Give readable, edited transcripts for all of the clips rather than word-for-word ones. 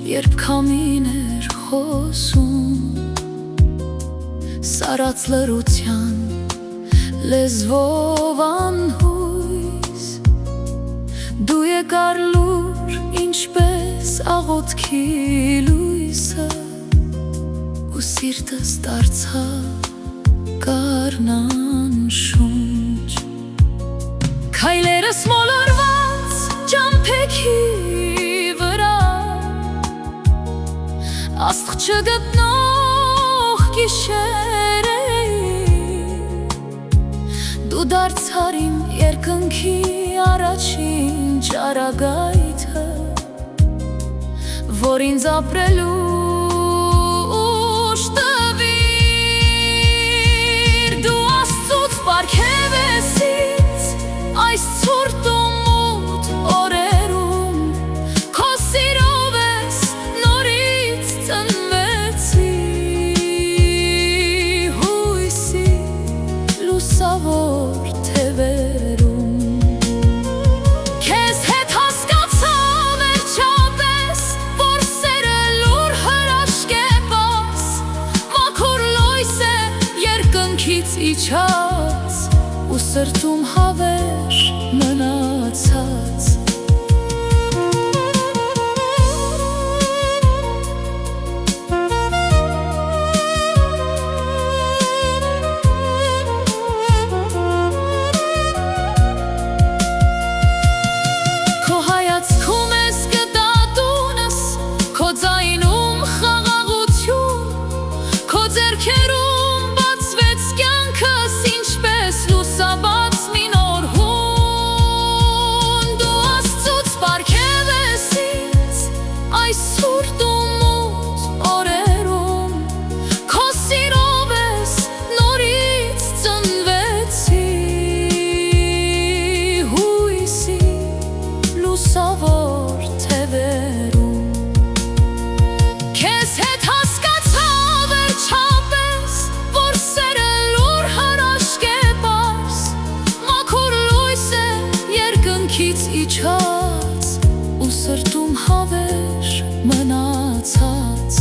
երբ քամին էր խոսում, սարած լռության լեզվով անհույս, դու եկար լուր ինչպես աղոթքի լույսը, ու սիրտս դարձավ գարնան շունչ։ Քայլերս մոլորված ճամփեքի վրա, աստղ չգտնող գիշեր էի, դու դարձար իմ երկնքի առաջին ճառագայթը, որ ինձ ապրելու ուժ տվիր։ Դու Աստծուց պարգև ես ինձ այս ցուրտ ու մութ օրերում, քո սիրով ես նորից ծնվեցի, հույսի լուսավոր թևերում։ Քեզ հետ հասկացա վերջապես, որ սերը լուր հրաշք է բաց, մաքուր լույս է երկնքից իջած, ու սրտում հավեր մնացած։ Քո հայացքում ես գտատունս, քո ձայնում խաղաղություն, քո ձեռքերում բացվեց կյանքս ինչպես լուսաբաց մի նոր հուն։ Դու Աստծուց պարգև ես ինձ այս ցուրտ ու մութ օրերում, քո սիրով ես նորից ծնվեցի, հույսի լուսավոր թևերում։ Քեզ հետ հասկացա վերջապես, որ սերը լուր հրաշք է բաց, մաքուր լույս է երկնքից իջած, ու սրտում հավեր մնացած։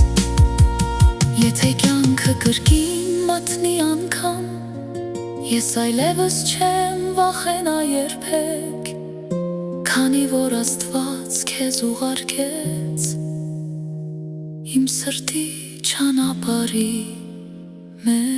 Եթե կյանքը կրկին մատնի անգամ, ես այլևս չեմ վախենա երբեք, քանի որ Աստված քեզ ուղարկեց իմ սրտի ճանապարհի մեջ։